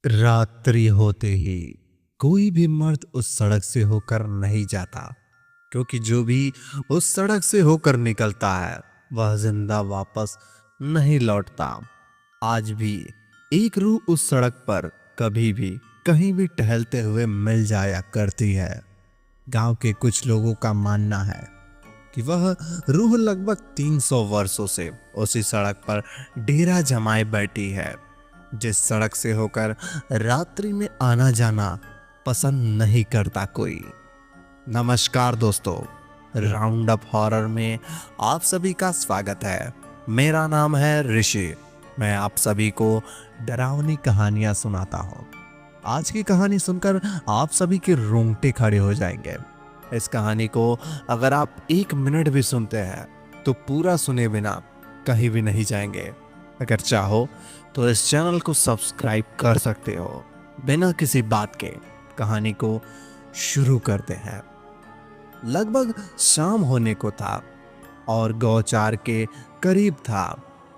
रात्रि होते ही कोई भी मर्द उस सड़क से होकर नहीं जाता, क्योंकि जो भी उस सड़क से होकर निकलता है वह जिंदा वापस नहीं लौटता। आज भी एक रूह उस सड़क पर कभी भी कहीं भी टहलते हुए मिल जाया करती है। गांव के कुछ लोगों का मानना है कि वह रूह लगभग 300 वर्षों से उसी सड़क पर डेरा जमाए बैठी है, जिस सड़क से होकर रात्रि में आना जाना पसंद नहीं करता कोई। नमस्कार दोस्तों, राउंड अप हॉरर में आप सभी का स्वागत है। मेरा नाम है ऋषि। मैं आप सभी को डरावनी कहानियां सुनाता हूं। आज की कहानी सुनकर आप सभी के रोंगटे खड़े हो जाएंगे। इस कहानी को अगर आप 1 मिनट भी सुनते हैं तो पूरा सुने बिना कहीं भी नहीं जाएंगे। अगर चाहो तो इस चैनल को सब्सक्राइब कर सकते हो। बिना किसी बात के कहानी को शुरू करते हैं। लगभग शाम होने को था और गौचार के करीब था।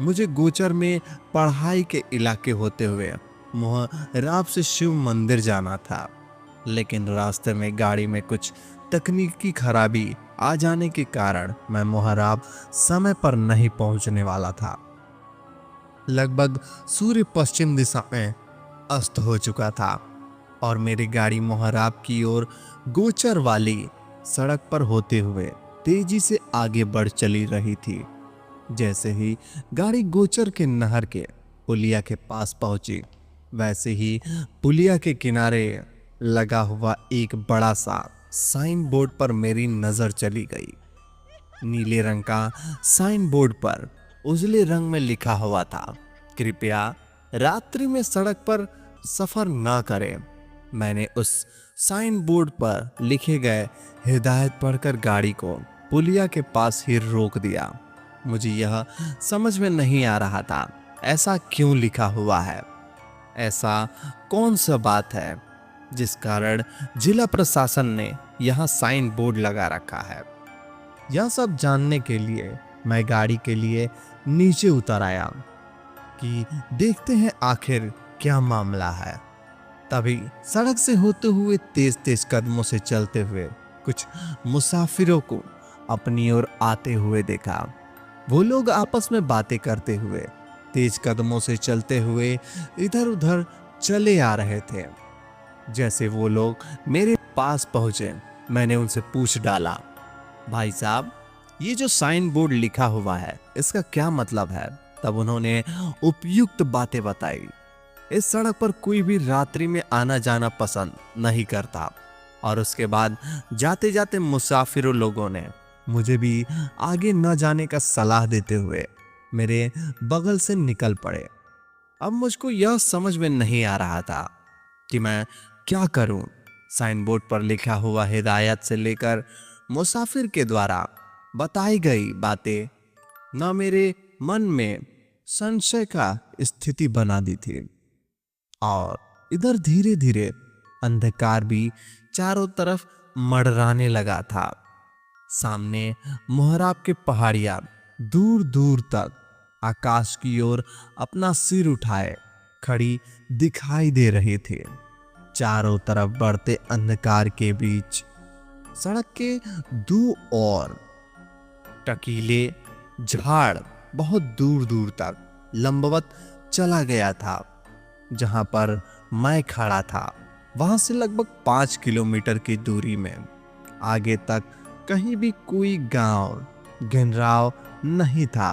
मुझे गोचर में पढ़ाई के इलाके होते हुए मोहराब से शिव मंदिर जाना था, लेकिन रास्ते में गाड़ी में कुछ तकनीकी खराबी आ जाने के कारण मैं मोहराब समय पर नहीं पहुंचने वाला था। लगभग सूर्य पश्चिम दिशा में अस्त हो चुका था और मेरी गाड़ी मोहराब की ओर गोचर वाली सड़क पर होते हुए तेजी से आगे बढ़ चली रही थी। जैसे ही गाड़ी गोचर के नहर के पुलिया के पास पहुंची, वैसे ही पुलिया के किनारे लगा हुआ एक बड़ा सा साइन बोर्ड पर मेरी नजर चली गई। नीले रंग का साइन बोर्ड पर उजले रंग में लिखा हुआ था, कृपया रात्रि में सड़क पर सफर ना करें। मैंने उस साइन बोर्ड पर लिखे गए हिदायत पढ़कर गाड़ी को पुलिया के पास ही रोक दिया। मुझे यह समझ में नहीं आ रहा था ऐसा क्यों लिखा हुआ है। ऐसा कौन सा बात है जिस कारण जिला प्रशासन ने यहाँ साइन बोर्ड लगा रखा है। यह सब जानने के लिए मैं गाड़ी के लिए नीचे उतर आया कि देखते हैं आखिर क्या मामला है। तभी सड़क से होते हुए तेज तेज कदमों से चलते हुए कुछ मुसाफिरों को अपनी ओर आते हुए देखा। वो लोग आपस में बातें करते हुए तेज कदमों से चलते हुए इधर उधर चले आ रहे थे। जैसे वो लोग मेरे पास पहुंचे, मैंने उनसे पूछ डाला, भाई साहब, ये जो साइन बोर्ड लिखा हुआ है इसका क्या मतलब है? तब उन्होंने उपयुक्त बातें बताई। इस सड़क पर कोई भी रात्रि में आना जाना पसंद नहीं करता। और उसके बाद जाते जाते मुसाफिरों लोगों ने मुझे भी आगे न जाने का सलाह देते हुए मेरे बगल से निकल पड़े। अब मुझको यह समझ में नहीं आ रहा था कि मैं क्या करूं। साइन बोर्ड पर लिखा हुआ हिदायत से लेकर मुसाफिर के द्वारा बताई गई बातें न मेरे मन में संशय का स्थिति बना दी थी। और इधर धीरे धीरे अंधकार भी चारों तरफ मडराने लगा था। सामने मोहराब के पहाड़ियां दूर दूर तक आकाश की ओर अपना सिर उठाए खड़ी दिखाई दे रहे थे। चारों तरफ बढ़ते अंधकार के बीच सड़क के दो और टकीले झाड़ बहुत दूर दूर तक लंबवत चला गया था। जहां पर मैं खड़ा था वहां से लगभग 5 किलोमीटर की दूरी में आगे तक कहीं भी कोई गांव गिनराव नहीं था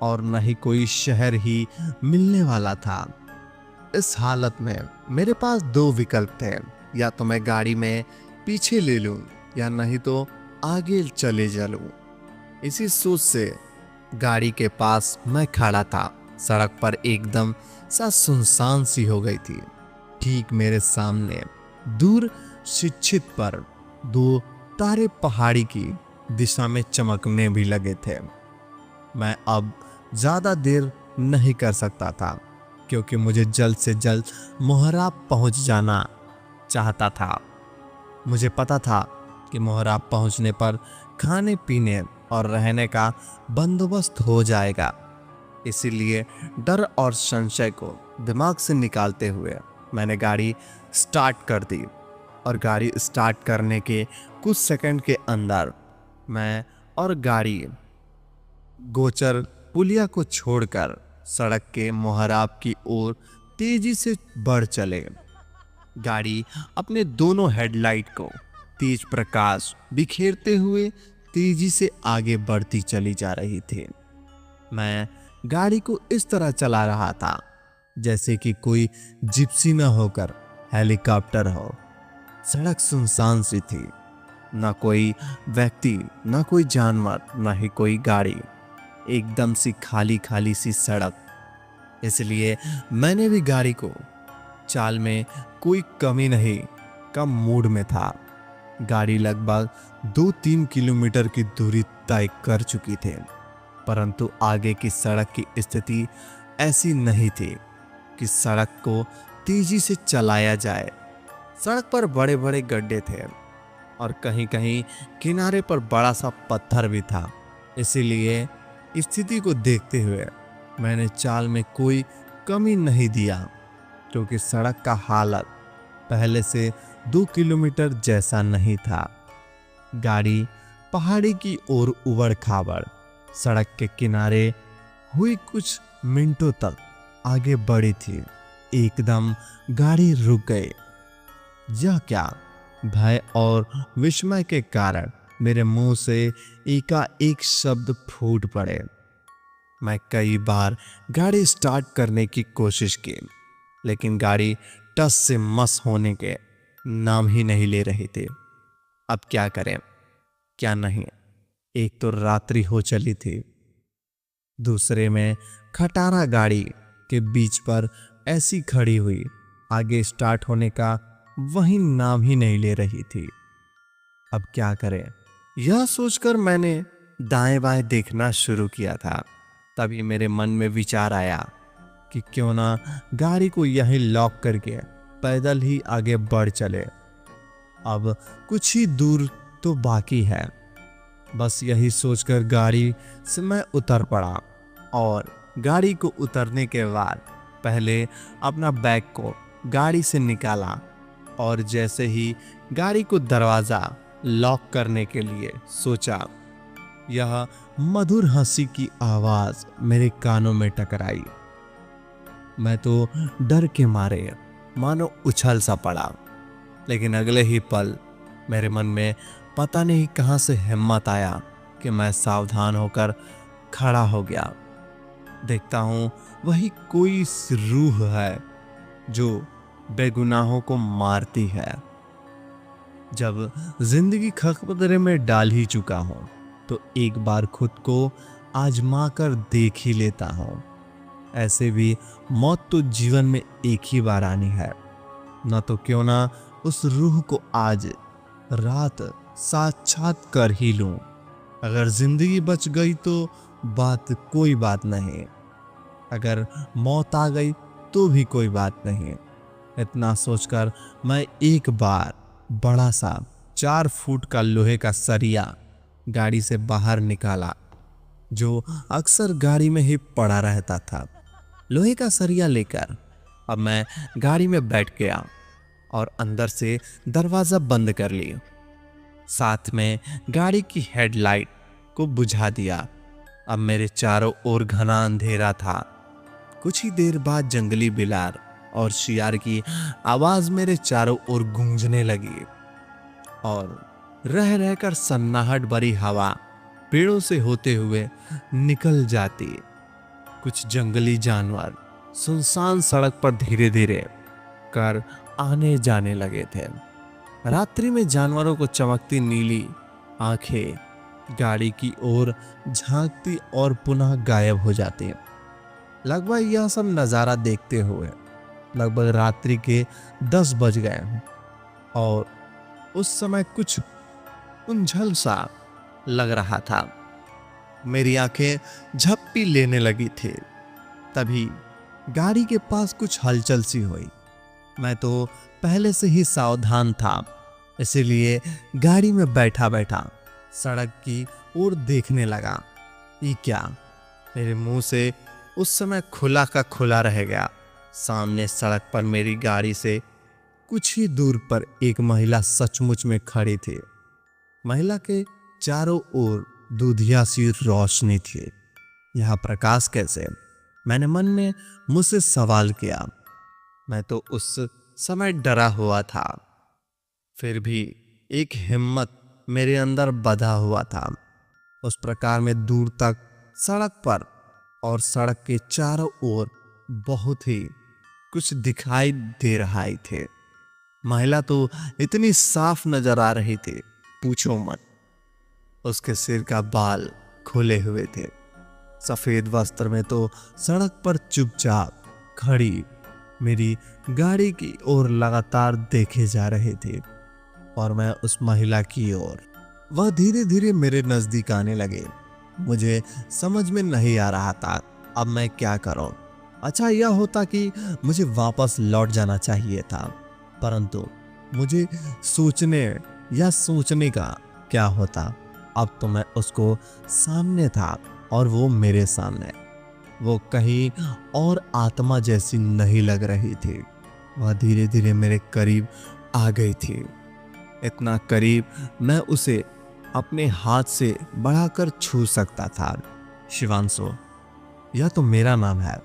और न ही कोई शहर ही मिलने वाला था। इस हालत में मेरे पास 2 विकल्प थे, या तो मैं गाड़ी में पीछे ले लूं या नहीं तो आगे चले चलूं। इसी सोच से गाड़ी के पास मैं खड़ा था। सड़क पर एकदम सा सुनसान सी हो गई थी। ठीक मेरे सामने दूर शिक्षित पर 2 तारे पहाड़ी की दिशा में चमकने भी लगे थे। मैं अब ज्यादा देर नहीं कर सकता था, क्योंकि मुझे जल्द से जल्द मोहराब पहुंच जाना चाहता था। मुझे पता था कि मोहराब पहुंचने पर खाने पीने और रहने का बंदोबस्त हो जाएगा। इसीलिए डर और संशय को दिमाग से निकालते हुए मैंने गाड़ी स्टार्ट कर दी और गाड़ी स्टार्ट करने के कुछ सेकंड के अंदर मैं और गाड़ी गोचर पुलिया को छोड़कर सड़क के मोहराब की ओर तेजी से बढ़ चले। गाड़ी अपने दोनों हेडलाइट को तेज प्रकाश बिखेरते हुए तेजी से आगे बढ़ती चली जा रही थी। मैं गाड़ी को इस तरह चला रहा था जैसे कि कोई जिप्सी न होकर हेलीकॉप्टर हो। सड़क सुनसान सी थी, न कोई व्यक्ति, न कोई जानवर, न ही कोई गाड़ी। एकदम सी खाली खाली सी सड़क। इसलिए मैंने भी गाड़ी को चाल में कोई कमी नहीं का मूड में था। गाड़ी लगभग 2-3 किलोमीटर की दूरी तय कर चुकी थी, परंतु आगे की सड़क की स्थिति ऐसी नहीं थी कि सड़क को तेजी से चलाया जाए। सड़क पर बड़े बड़े गड्ढे थे और कहीं कहीं किनारे पर बड़ा सा पत्थर भी था। इसीलिए स्थिति को देखते हुए मैंने चाल में कोई कमी नहीं दिया, क्योंकि सड़क का हालत पहले से 2 किलोमीटर जैसा नहीं था। गाड़ी पहाड़ी की ओर उबड़ खाबड़ सड़क के किनारे हुई कुछ मिनटों तक आगे बढ़ी थी। एकदम गाड़ी रुक गई। यह क्या? भय और विस्मय के कारण मेरे मुंह से एकाएक शब्द फूट पड़े। मैं कई बार गाड़ी स्टार्ट करने की कोशिश की, लेकिन गाड़ी टस से मस होने के नाम ही नहीं ले रही थी। अब क्या करें, क्या नहीं? एक तो रात्रि हो चली थी, दूसरे में खटारा गाड़ी के बीच पर ऐसी खड़ी हुई, आगे स्टार्ट होने का वही नाम ही नहीं ले रही थी। अब क्या करें, यह सोचकर मैंने दाएं बाएं देखना शुरू किया था। तभी मेरे मन में विचार आया कि क्यों ना गाड़ी को यहीं लॉक करके पैदल ही आगे बढ़ चले। अब कुछ ही दूर तो बाकी है। बस यही सोचकर गाड़ी से मैं उतर पड़ा और गाड़ी को उतरने के बाद पहले अपना बैग को गाड़ी से निकाला और जैसे ही गाड़ी को दरवाज़ा लॉक करने के लिए सोचा, यह मधुर हंसी की आवाज़ मेरे कानों में टकराई। मैं तो डर के मारे मानो उछल सा पड़ा, लेकिन अगले ही पल मेरे मन में पता नहीं कहां से हिम्मत आया कि मैं सावधान होकर खड़ा हो गया। देखता हूं वही कोई रूह है जो बेगुनाहों को मारती है। जब जिंदगी खतरे में डाल ही चुका हूं तो एक बार खुद को आजमा कर देख ही लेता हूं। ऐसे भी मौत तो जीवन में एक ही बार आनी है, न तो क्यों ना उस रूह को आज रात साक्षात कर ही लूं। अगर जिंदगी बच गई तो कोई बात नहीं, अगर मौत आ गई तो भी कोई बात नहीं। इतना सोचकर मैं एक बार बड़ा सा 4 फुट का लोहे का सरिया गाड़ी से बाहर निकाला, जो अक्सर गाड़ी में ही पड़ा रहता था। लोहे का सरिया लेकर अब मैं गाड़ी में बैठ गया और अंदर से दरवाजा बंद कर लिया। साथ में गाड़ी की हेडलाइट को बुझा दिया। अब मेरे चारों ओर घना अंधेरा था। कुछ ही देर बाद जंगली बिलार और शियार की आवाज मेरे चारों ओर गूंजने लगी और रह रहकर सन्नाहट भरी हवा पेड़ों से होते हुए निकल जाती। कुछ जंगली जानवर सुनसान सड़क पर धीरे धीरे कर आने जाने लगे थे। रात्रि में जानवरों को चमकती नीली आंखें गाड़ी की ओर झांकती और पुनः गायब हो जाती। लगभग यह सब नज़ारा देखते हुए लगभग रात्रि के 10 बज गए और उस समय कुछ उलझल सा लग रहा था। मेरी आंखें झपकी लेने लगी थी। तभी गाड़ी के पास कुछ हलचल सी हुई। मैं तो पहले से ही सावधान था, इसीलिए गाड़ी में बैठा बैठा सड़क की ओर देखने लगा। ये क्या? मेरे मुंह से उस समय खुला का खुला रह गया। सामने सड़क पर मेरी गाड़ी से कुछ ही दूर पर एक महिला सचमुच में खड़ी थी। महिला के चारों ओर दूधिया सी रोशनी थी। यह प्रकाश कैसे? मैंने मन में मुझसे सवाल किया। मैं तो उस समय डरा हुआ था, फिर भी एक हिम्मत मेरे अंदर बधा हुआ था। उस प्रकार में दूर तक सड़क पर और सड़क के चारों ओर बहुत ही कुछ दिखाई दे रहा ही थे। महिला तो इतनी साफ नजर आ रही थी, पूछो मत। उसके सिर का बाल खुले हुए थे। सफेद वस्त्र में तो सड़क पर चुपचाप खड़ी मेरी गाड़ी की ओर लगातार देखे जा रहे थे और मैं उस महिला की ओर। वह धीरे धीरे मेरे नजदीक आने लगे। मुझे समझ में नहीं आ रहा था अब मैं क्या करूं। अच्छा यह होता कि मुझे वापस लौट जाना चाहिए था, परंतु मुझे सोचने का क्या होता। अब तो मैं उसको सामने था और वो मेरे सामने। वो कहीं और आत्मा जैसी नहीं लग रही थी। वह धीरे धीरे मेरे करीब आ गई थी, इतना करीब मैं उसे अपने हाथ से बढ़ाकर छू सकता था। शिवांशु, यह तो मेरा नाम है।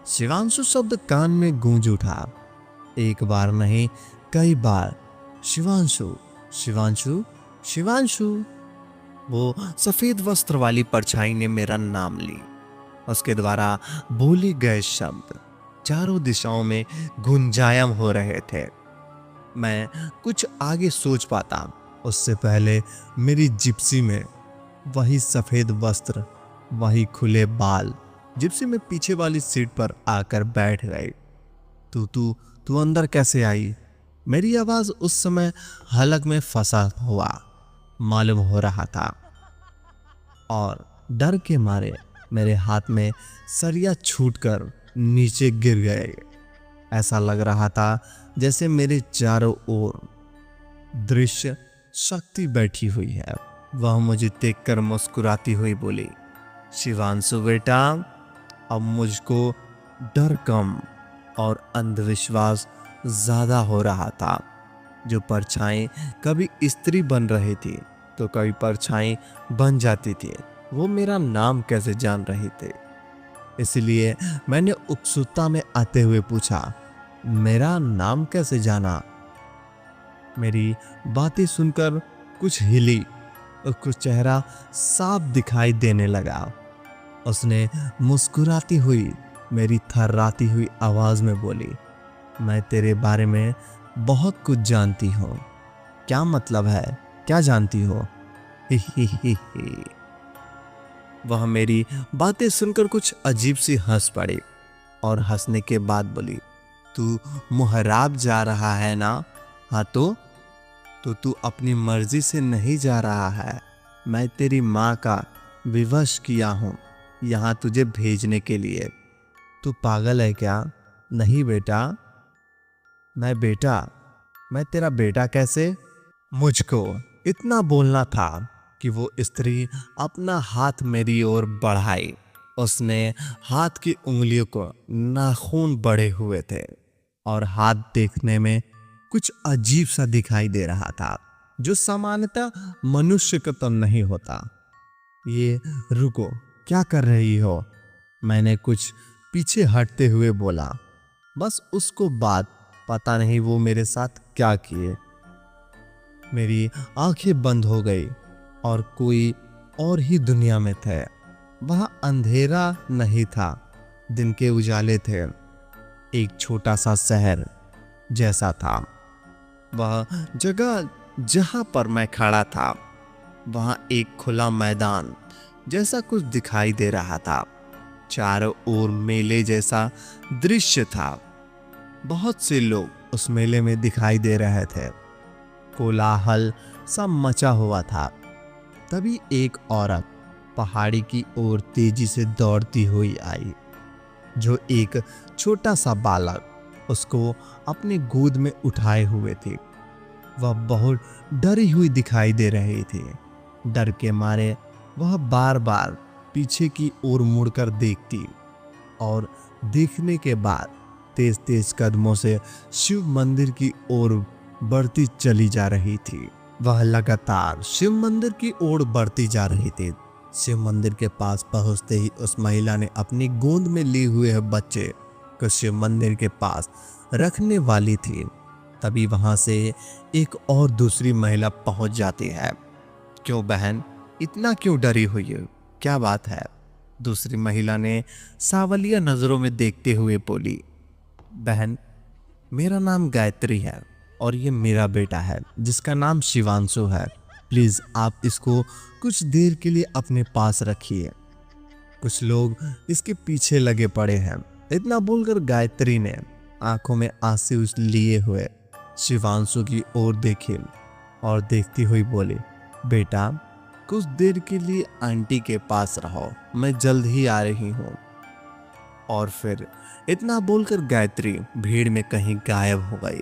शिवांशु शब्द कान में गूंज उठा। एक बार नहीं, कई बार। शिवांशु, शिवांशु, शिवांशु। वो सफेद वस्त्र वाली परछाई ने मेरा नाम ली। उसके द्वारा बोले गए शब्द चारों दिशाओं में गुंजायम हो रहे थे। मैं कुछ आगे सोच पाता उससे पहले मेरी जिप्सी में वही सफेद वस्त्र, वही खुले बाल जिप्सी में पीछे वाली सीट पर आकर बैठ गई। तू अंदर कैसे आई? मेरी आवाज उस समय हलक में फंसा हुआ मालूम हो रहा था और डर के मारे मेरे हाथ में सरिया छूटकर नीचे गिर गए। ऐसा लग रहा था जैसे मेरे चारों ओर दृश्य शक्ति बैठी हुई है। वह मुझे देखकर मुस्कुराती हुई बोली, शिवांशु बेटा, अब मुझको डर कम और अंधविश्वास ज्यादा हो रहा था। जो परछाई कभी स्त्री बन रही थी तो कभी परछाई बन जाती थी, वो मेरा नाम कैसे जान रही थी? इसलिए मैंने उत्सुकता में आते हुए पूछा, मेरा नाम कैसे जाना? मेरी बातें सुनकर कुछ हिली, उसका चेहरा साफ दिखाई देने लगा। उसने मुस्कुराती हुई मेरी थर्राती हुई आवाज में बोली, मैं तेरे बारे में बहुत कुछ जानती हूँ। क्या मतलब है? क्या जानती हो? ही ही ही ही। वह मेरी बातें सुनकर कुछ अजीब सी हंस पड़ी और हंसने के बाद बोली, तू मुहराब जा रहा है ना? हाँ तो तू अपनी मर्जी से नहीं जा रहा है। मैं तेरी माँ का विवश किया हूँ यहाँ तुझे भेजने के लिए। तू पागल है क्या? नहीं बेटा, मैं तेरा बेटा कैसे? मुझको इतना बोलना था कि वो स्त्री अपना हाथ मेरी ओर बढ़ाई। उसने हाथ की उंगलियों को नाखून बड़े हुए थे और हाथ देखने में कुछ अजीब सा दिखाई दे रहा था, जो सामान्यतः मनुष्य का तो नहीं होता। ये रुको, क्या कर रही हो? मैंने कुछ पीछे हटते हुए बोला। बस उसको बात पता नहीं वो मेरे साथ क्या किए। मेरी आंखें बंद हो गई और कोई और ही दुनिया में थे। वहां अंधेरा नहीं था, दिन के उजाले थे। एक छोटा सा शहर जैसा था। वह जगह जहां पर मैं खड़ा था, वहां एक खुला मैदान जैसा कुछ दिखाई दे रहा था। चारों ओर मेले जैसा दृश्य था। बहुत से लोग उस मेले में दिखाई दे रहे थे। कोलाहल सा मचा हुआ था। तभी एक औरत पहाड़ी की ओर तेजी से दौड़ती हुई आई, जो एक छोटा सा बालक उसको अपनी गोद में उठाए हुए थी। वह बहुत डरी हुई दिखाई दे रही थी। डर के मारे वह बार बार पीछे की ओर मुड़कर देखती और देखने के बाद तेज तेज कदमों से शिव मंदिर की ओर बढ़ती चली जा रही थी। वह लगातार शिव मंदिर की ओर बढ़ती जा रही थी। शिव मंदिर के पास पहुंचते ही उस महिला ने अपनी गोद में लिए हुए बच्चे को शिव मंदिर के पास रखने वाली थी। तभी वहां से एक और दूसरी महिला पहुंच जाती है। क्यों बहन, इतना क्यों डरी हुई है, क्या बात है? दूसरी महिला ने सावलिया नजरों में देखते हुए बोली, बहन, मेरा नाम गायत्री है और ये मेरा बेटा है जिसका नाम शिवांशु है। प्लीज आप इसको कुछ देर के लिए अपने पास रखिए। कुछ लोग इसके पीछे लगे पड़े हैं। इतना बोलकर गायत्री ने आंखों में आंसू लिए हुए शिवांशु की ओर देखे और देखती हुई बोली, बेटा कुछ देर के लिए आंटी के पास रहो, मैं जल्द ही आ रही हूँ। और फिर इतना बोलकर गायत्री भीड़ में कहीं गायब हो गई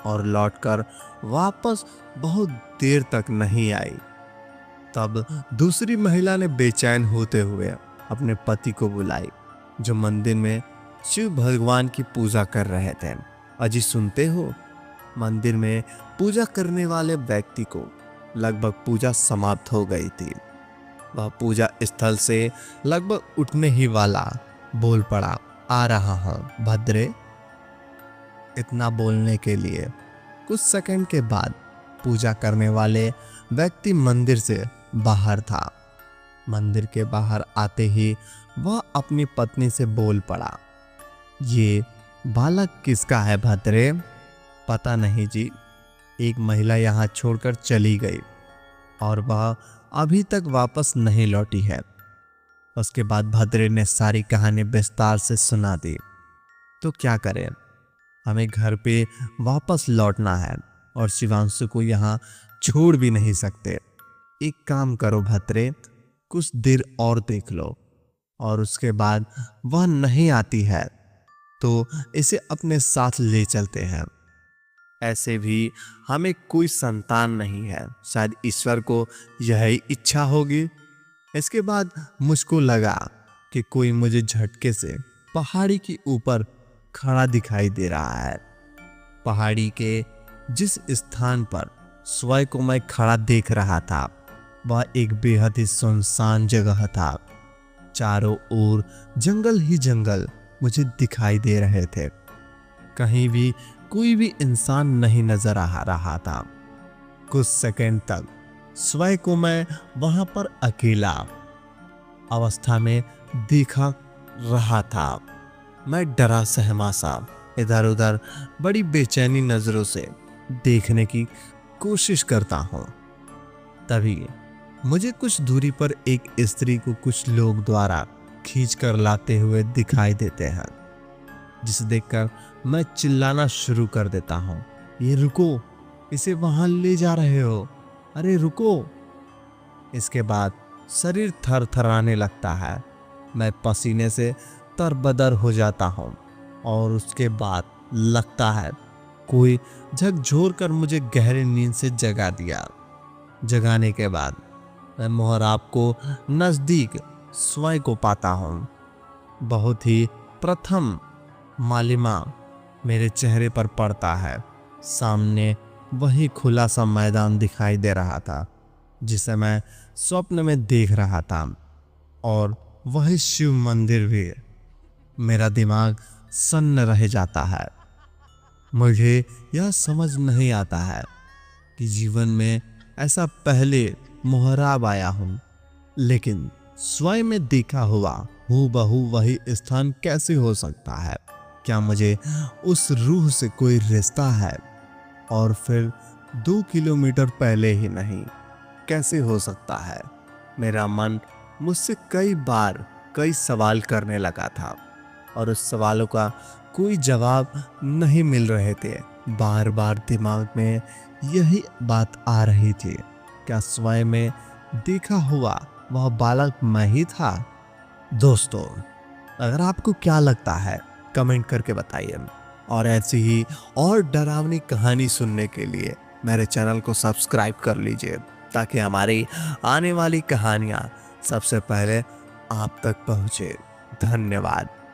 और लौटकर वापस बहुत देर तक नहीं आई। तब दूसरी महिला ने बेचैन होते हुए अपने पति को बुलाई, जो मंदिर में शिव भगवान की पूजा कर रहे थे। अजी सुनते हो? मंदिर में पूजा करने वाले व्यक्ति को लगभग पूजा समाप्त हो गई थी। वह पूजा स्थल से लगभग उठने ही वाला बोल पड़ा, आ रहा हूं भद्रे। इतना बोलने के लिए कुछ सेकंड के बाद पूजा करने वाले व्यक्ति मंदिर से बाहर था। मंदिर के बाहर आते ही वह अपनी पत्नी से बोल पड़ा, ये बालक किसका है भद्रे? पता नहीं जी, एक महिला यहाँ छोड़कर चली गई और वह अभी तक वापस नहीं लौटी है। उसके बाद भद्रे ने सारी कहानी विस्तार से सुना दी। तो क्या करें, हमें घर पे वापस लौटना है और शिवांशु को यहाँ छोड़ भी नहीं सकते। एक काम करो भद्रे, कुछ देर और देख लो और उसके बाद वह नहीं आती है तो इसे अपने साथ ले चलते हैं। ऐसे भी हमें कोई संतान नहीं है, शायद ईश्वर को यही इच्छा होगी। इसके बाद मुझको लगा कि कोई मुझे झटके से पहाड़ी के ऊपर खड़ा दिखाई दे रहा है। पहाड़ी के जिस स्थान पर स्वयं को मैं खड़ा देख रहा था वह एक बेहद ही सुनसान जगह था। चारों ओर जंगल ही जंगल मुझे दिखाई दे रहे थे। कहीं भी कोई भी इंसान नहीं नजर आ रहा था। कुछ सेकंड तक स्वयं को मैं वहां पर अकेला अवस्था में देखा रहा था। मैं डरा सहमा सा इधर उधर बड़ी बेचैनी नजरों से देखने की कोशिश करता हूं। तभी मुझे कुछ दूरी पर एक स्त्री को कुछ लोग द्वारा खींच कर लाते हुए दिखाई देते हैं, जिसे देखकर मैं चिल्लाना शुरू कर देता हूँ, ये रुको, इसे वहां ले जा रहे हो, अरे रुको। इसके बाद शरीर थर थराने लगता है। मैं पसीने से तरबदर हो जाता हूँ और उसके बाद लगता है कोई झकझोर कर मुझे गहरी नींद से जगा दिया। जगाने के बाद मैं मोहराब को नजदीक स्वयं को पाता हूँ। बहुत ही प्रथम मालिमा मेरे चेहरे पर पड़ता है। सामने वही खुला सा मैदान दिखाई दे रहा था जिसे मैं स्वप्न में देख रहा था, और वही शिव मंदिर भी। मेरा दिमाग सन्न रह जाता है। मुझे यह समझ नहीं आता है कि जीवन में ऐसा पहले मोहराब आया हूँ, लेकिन स्वयं में देखा हुआ हूबहू वही स्थान कैसे हो सकता है? क्या मुझे उस रूह से कोई रिश्ता है? और फिर 2 किलोमीटर पहले ही नहीं, कैसे हो सकता है? मेरा मन मुझसे कई बार कई सवाल करने लगा था और उस सवालों का कोई जवाब नहीं मिल रहे थे। बार बार दिमाग में यही बात आ रही थी, क्या स्वयं में देखा हुआ वह बालक मैं ही था? दोस्तों, अगर आपको क्या लगता है कमेंट करके बताइए, और ऐसी ही और डरावनी कहानी सुनने के लिए मेरे चैनल को सब्सक्राइब कर लीजिए ताकि हमारी आने वाली कहानियाँ सबसे पहले आप तक पहुँचे। धन्यवाद।